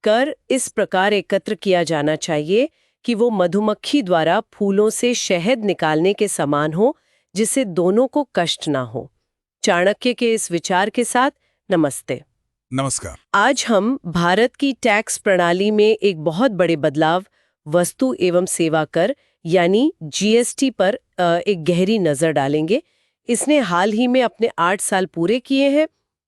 कर इस प्रकार एकत्र किया जाना चाहिए कि वो मधुमक्खी द्वारा फूलों से शहद निकालने के समान हो, जिससे दोनों को कष्ट ना हो। चाणक्य के इस विचार के साथ नमस्ते। नमस्कार। आज हम भारत की टैक्स प्रणाली में एक बहुत बड़े बदलाव, वस्तु एवं सेवा कर यानी जीएसटी पर एक गहरी नजर डालेंगे। इसने हाल ही में अपने 8 साल पूरे किए हैं।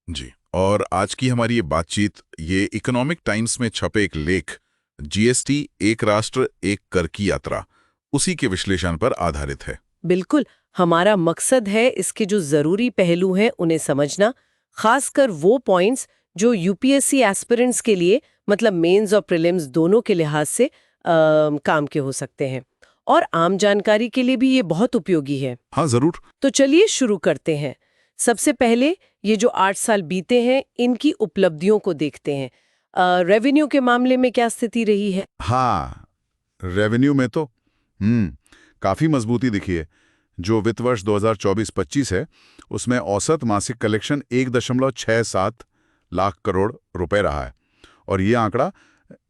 जी, और आज की हमारी ये बातचीत ये इकोनॉमिक टाइम्स में छपे एक लेख जीएसटी एक राष्ट्र एक कर की यात्रा, उसी के विश्लेषण पर आधारित है। बिल्कुल, हमारा मकसद है इसके जो जरूरी पहलू हैं उन्हें समझना, खासकर वो पॉइंट्स जो यूपीएससी एस्पिरेंट्स के लिए, मतलब मेंस और प्रीलिम्स दोनों के लिहाज से काम के हो सकते हैं, और आम जानकारी के लिए भी ये बहुत उपयोगी है। हाँ, जरूर। तो चलिए शुरू करते हैं। सबसे पहले ये जो 8 साल बीते हैं, इनकी उपलब्धियों को देखते हैं। रेवेन्यू के मामले में क्या स्थिति रही है? हाँ, रेवेन्यू में तो काफी मजबूती दिखी है। जो वित्त वर्ष 2024-25 है, उसमें औसत मासिक कलेक्शन 1.67 लाख करोड़ रुपए रहा है, और ये आंकड़ा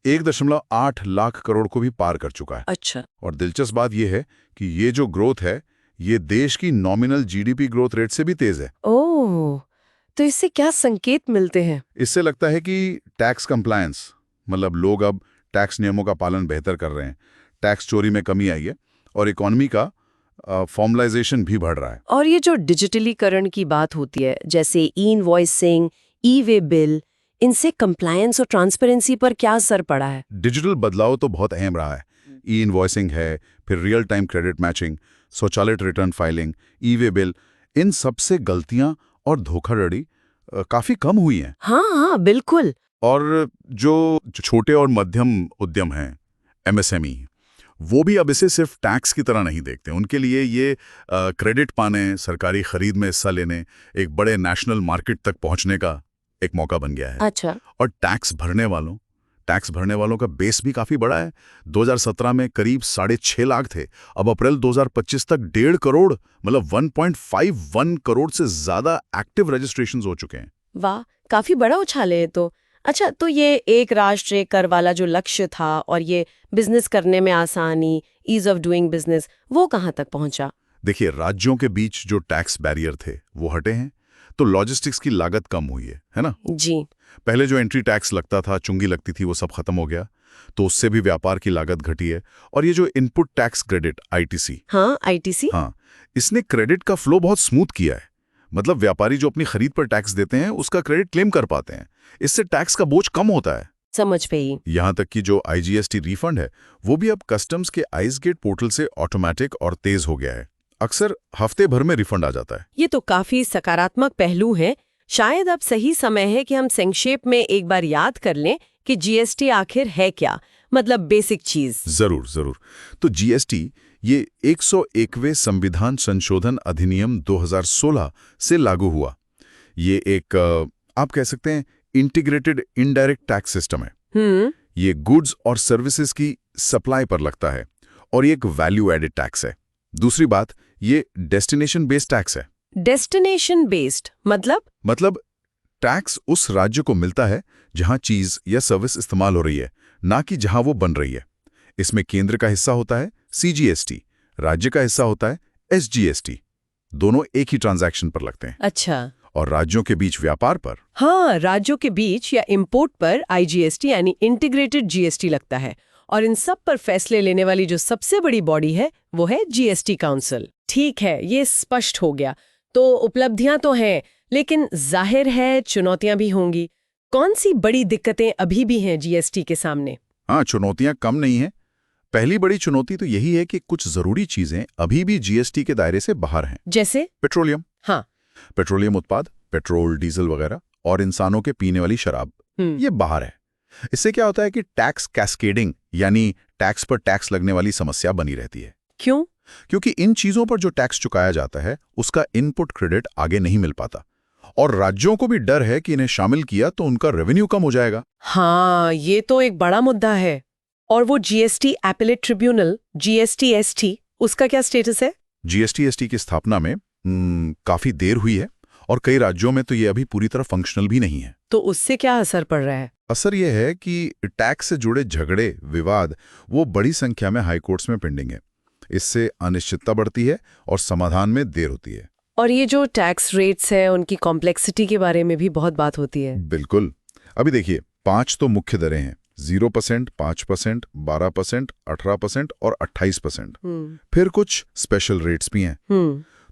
1.8 लाख करोड़ को भी पार कर चुका है। अच्छा। और दिलचस्प बात यह है कि ये जो ग्रोथ है, ये देश की नॉमिनल जीडीपी ग्रोथ रेट से भी तेज है। ओह, तो इससे क्या संकेत मिलते हैं? इससे लगता है कि टैक्स कंप्लायंस, मतलब लोग अब टैक्स नियमों का पालन बेहतर कर रहे हैं, टैक्स चोरी में कमी आई है, और इकोनॉमी का फॉर्मलाइजेशन भी बढ़ रहा है। और ये जो डिजिटलीकरण की बात होती है, जैसे ई इनवॉइसिंग, ई वे बिल, इनसे कंप्लायंस और ट्रांसपेरेंसी पर क्या असर पड़ा है? डिजिटल बदलाव तो बहुत अहम रहा है। ई इनवॉइसिंग है, फिर रियल टाइम क्रेडिट मैचिंग, स्वचालित रिटर्न फाइलिंग, ई वे बिल, इन सबसे गलतियां और धोखाधड़ी काफी कम हुई हैं। हाँ हाँ, बिल्कुल। और जो छोटे और मध्यम उद्यम हैं, एमएसएमई, वो भी अब इसे सिर्फ टैक्स की तरह नहीं देखते। उनके लिए ये क्रेडिट पाने, सरकारी खरीद में हिस्सा लेने, एक बड़े नेशनल मार्केट तक पहुंचने का एक मौका बन गया है। अच्छा। और टैक्स भरने वालों का बेस भी काफी बड़ा है। 2017 में करीब 6.5 लाख थे, अब अप्रैल 2025 तक 1.5 करोड़, मतलब 1.51 करोड़ से ज्यादा एक्टिव रजिस्ट्रेशंस हो चुके हैं। वाह, काफी बड़ा उछाल है तो। अच्छा, तो ये एक राष्ट्र एक कर वाला जो लक्ष्य था, और ये बिजनेस करने में आसानी, ईज ऑफ डूइंग बिजनेस, वो कहाँ तक पहुंचा? देखिए, राज्यों के बीच जो टैक्स बैरियर थे वो हटे हैं, तो लॉजिस्टिक्स की लागत कम हुई है ना? जी। पहले जो एंट्री टैक्स लगता था, चुंगी लगती थी, वो सब खत्म हो गया, तो उससे भी व्यापार की लागत घटी है। और ये जो इनपुट टैक्स क्रेडिट, आईटीसी, हाँ, आईटीसी, हाँ, इसने क्रेडिट का फ्लो बहुत स्मूथ किया है। मतलब व्यापारी जो अपनी खरीद पर टैक्स देते हैं, उसका क्रेडिट क्लेम कर पाते हैं। इससे टैक्स का बोझ कम होता है। समझ गई। यहां तक कि जो आईजीएसटी रिफंड है, वो भी अब कस्टम्स के आइस गेट पोर्टल से ऑटोमेटिक और तेज हो गया है। अक्सर हफ्ते भर में रिफंड आ जाता है। ये तो काफी सकारात्मक पहलू है। शायद अब सही समय है कि हम संक्षेप में एक बार याद कर लें कि जीएसटी आखिर है क्या, मतलब बेसिक चीज। जरूर जरूर। तो जीएसटी ये 101वें संविधान संशोधन अधिनियम 2016 से लागू हुआ। ये एक आप कह सकते हैं इंटीग्रेटेड इनडायरेक्ट टैक्स सिस्टम है। ये गुड्स और सर्विसेज की सप्लाई पर लगता है, और ये एक वैल्यू एडेड टैक्स है। दूसरी बात, ये डेस्टिनेशन बेस्ड टैक्स है। डेस्टिनेशन बेस्ड मतलब टैक्स उस राज्य को मिलता है जहां चीज या सर्विस इस्तेमाल हो रही है, ना कि जहां वो बन रही है। इसमें केंद्र का हिस्सा होता है सीजीएसटी, राज्य का हिस्सा होता है एसजीएसटी। दोनों एक ही ट्रांजैक्शन पर लगते हैं। अच्छा। और राज्यों के बीच व्यापार पर, हाँ, राज्यों के बीच या इंपोर्ट पर आईजीएसटी यानी इंटीग्रेटेड जीएसटी लगता है। और इन सब पर फैसले लेने वाली जो सबसे बड़ी बॉडी है, वो है जीएसटी काउंसिल। ठीक है, ये स्पष्ट हो गया। तो उपलब्धियां तो हैं, लेकिन जाहिर है चुनौतियां भी होंगी। कौन सी बड़ी दिक्कतें अभी भी हैं जीएसटी के सामने? हाँ, चुनौतियां कम नहीं हैं। पहली बड़ी चुनौती तो यही है कि कुछ जरूरी चीजें अभी भी जीएसटी के दायरे से बाहर हैं। जैसे पेट्रोलियम। हाँ, पेट्रोलियम उत्पाद, पेट्रोल, डीजल वगैरह, और इंसानों के पीने वाली शराब, ये बाहर है। इससे क्या होता है कि टैक्स कैस्केडिंग, यानी टैक्स पर टैक्स लगने वाली समस्या बनी रहती है। क्यों? क्योंकि इन चीजों पर जो टैक्स चुकाया जाता है, उसका इनपुट क्रेडिट आगे नहीं मिल पाता, और राज्यों को भी डर है कि इन्हें शामिल किया तो उनका रेवेन्यू कम हो जाएगा। हाँ, ये तो एक बड़ा मुद्दा है। और वो जीएसटी एपेलेट ट्रिब्यूनल, जीएसटीएसटी, उसका क्या स्टेटस है? जीएसटीएसटी की स्थापना में काफी देर हुई है, और कई राज्यों में तो ये अभी पूरी तरह फंक्शनल भी नहीं है। तो उससे क्या असर पड़ रहा है? असर यह है कि टैक्स से जुड़े झगड़े, विवाद वो बड़ी संख्या में हाई कोर्ट्स में पेंडिंग है। इससे अनिश्चितता बढ़ती है और समाधान में देर होती है। और ये जो टैक्स रेट्स हैं उनकी कॉम्प्लेक्सिटी के बारे में भी बहुत बात होती है। बिल्कुल। अभी देखिए, 5 तो मुख्य दरें हैं, 0%, 5%, 12%, 18% और 28%। फिर कुछ स्पेशल रेट्स भी हैं।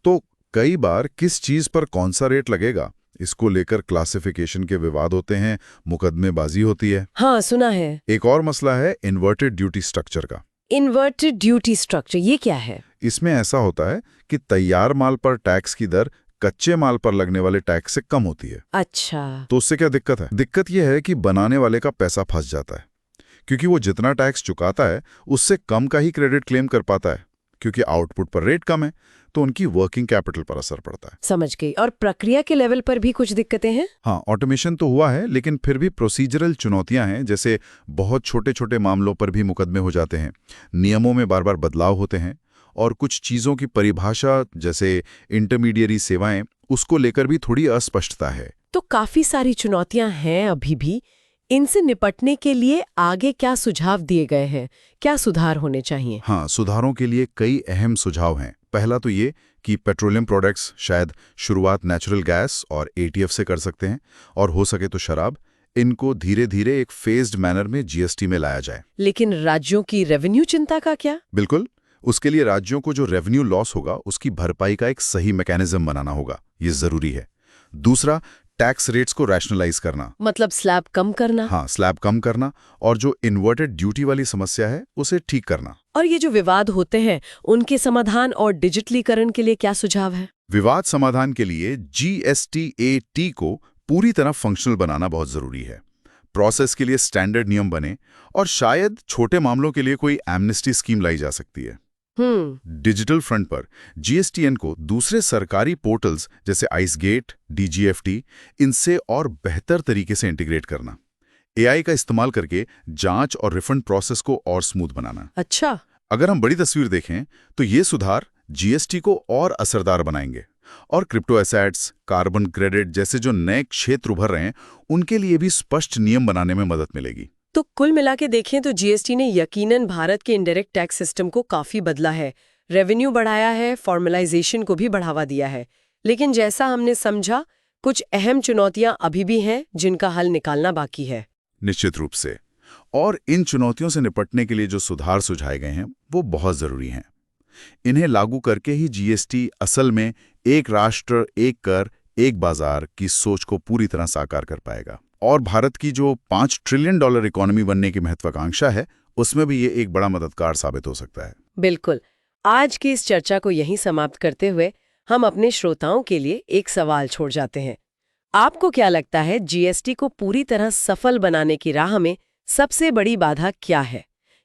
तो कई बार किस चीज पर कौन सा रेट लगेगा, इसको लेकर क्लासिफिकेशन के विवाद होते हैं, मुकदमेबाजी होती है। हाँ, सुना है। एक और मसला है इन्वर्टेड ड्यूटी स्ट्रक्चर का। इन्वर्टेड ड्यूटी स्ट्रक्चर, ये क्या है? इसमें ऐसा होता है कि तैयार माल पर टैक्स की दर कच्चे माल पर लगने वाले टैक्स से कम होती है। अच्छा। तो उससे क्या दिक्कत है? दिक्कत यह है कि बनाने वाले का पैसा फंस जाता है, क्योंकि वो जितना टैक्स चुकाता है उससे कम का ही क्रेडिट क्लेम कर पाता है। क्योंकि आउटपुट पर रेट कम है तो उनकी वर्किंग कैपिटल पर असर पड़ता है। समझ गई। और प्रक्रिया के लेवल पर भी कुछ दिक्कतें हैं? हाँ, ऑटोमेशन तो हुआ है, लेकिन फिर भी प्रोसीजरल चुनौतियां हैं। जैसे बहुत छोटे छोटे मामलों पर भी मुकदमे हो जाते हैं, नियमों में बार बार बदलाव होते हैं, और कुछ चीज़ों की परिभाषा जैसे इंटरमीडियरी सेवाएं, उसको लेकर भी थोड़ी अस्पष्टता है। तो काफी सारी चुनौतियां हैं अभी भी। इनसे निपटने के लिए आगे क्या सुझाव दिए गए हैं? क्या सुधार होने चाहिए? हाँ, सुधारों के लिए कई अहम सुझाव हैं। पहला तो ये कि पेट्रोलियम प्रोडक्ट्स शायद शुरुआत नेचुरल गैस और एटीएफ से कर सकते हैं, और हो सके तो शराब। इनको धीरे धीरे एक फेज्ड मैनर में जीएसटी में लाया जाए। लेकिन राज्यों की रेवेन्यू चिंता का क्या? बिल्कुल, उसके लिए राज्यों को जो रेवेन्यू लॉस होगा उसकी भरपाई का एक सही मैकेनिज्म बनाना होगा, ये जरूरी है। दूसरा, टैक्स रेट्स को रैशनलाइज करना, मतलब स्लैब कम करना। हाँ, स्लैब कम करना, और जो इन्वर्टेड ड्यूटी वाली समस्या है उसे ठीक करना। और ये जो विवाद होते हैं उनके समाधान और डिजिटलीकरण के लिए क्या सुझाव है? विवाद समाधान के लिए GSTAT को पूरी तरह फंक्शनल बनाना बहुत जरूरी है। प्रोसेस के लिए स्टैंडर्ड नियम बने, और शायद छोटे मामलों के लिए कोई एमनेस्टी स्कीम लाई जा सकती है। डिजिटल फ्रंट पर GSTN को दूसरे सरकारी पोर्टल्स जैसे आइसगेट, DGFT, इनसे और बेहतर तरीके से इंटीग्रेट करना। AI का इस्तेमाल करके जांच और रिफंड प्रोसेस को और स्मूथ बनाना। अच्छा। अगर हम बड़ी तस्वीर देखें तो ये सुधार GST को और असरदार बनाएंगे, और क्रिप्टो एसेट्स, कार्बन क्रेडिट जैसे जो नए क्षेत्र उभर रहे हैं उनके लिए भी स्पष्ट नियम बनाने में मदद मिलेगी। तो कुल मिला के देखें तो जीएसटी ने यकीनन भारत के इनडायरेक्ट टैक्स सिस्टम को काफी बदला है, रेवेन्यू बढ़ाया है, फॉर्मलाइजेशन को भी बढ़ावा दिया है। लेकिन जैसा हमने समझा, कुछ अहम चुनौतियां अभी भी हैं जिनका हल निकालना बाकी है। निश्चित रूप से। और इन चुनौतियों से निपटने के लिए जो सुधार सुझाए गए हैं वो बहुत जरूरी हैं। इन्हें लागू करके ही जीएसटी असल में एक राष्ट्र, एक कर, एक बाजार की सोच को पूरी तरह साकार कर पाएगा। और भारत की जो $5 ट्रिलियन इकोनॉमी बनने की महत्वाकांक्षा है, उसमें भी ये एक बड़ा मददगार साबित हो सकता है। बिल्कुल। आज की इस चर्चा को यहीं समाप्त करते हुए हम अपने श्रोताओं के लिए एक सवाल छोड़ जाते हैं। आपको क्या लगता है, जीएसटी को पूरी तरह सफल बनाने की राह में सबसे बड़ी बाधा क्या है?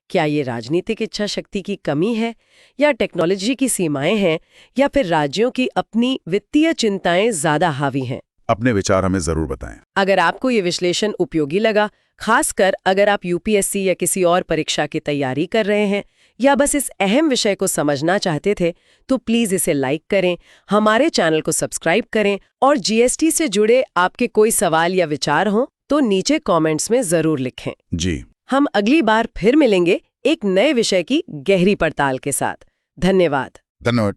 क्या ये राजनीतिक इच्छा शक्ति की कमी है, या टेक्नोलॉजी की सीमाएं हैं, या फिर राज्यों की अपनी वित्तीय चिंताएं ज्यादा हावी हैं? अपने विचार हमें जरूर बताएं। अगर आपको ये विश्लेषण उपयोगी लगा, खासकर अगर आप यूपीएससी या किसी और परीक्षा की तैयारी कर रहे हैं, या बस इस अहम विषय को समझना चाहते थे, तो प्लीज इसे लाइक करें, हमारे चैनल को सब्सक्राइब करें, और जीएसटी से जुड़े आपके कोई सवाल या विचार हों तो नीचे कमेंट्स में जरूर लिखें। जी, हम अगली बार फिर मिलेंगे एक नए विषय की गहरी पड़ताल के साथ। धन्यवाद। धन्यवाद।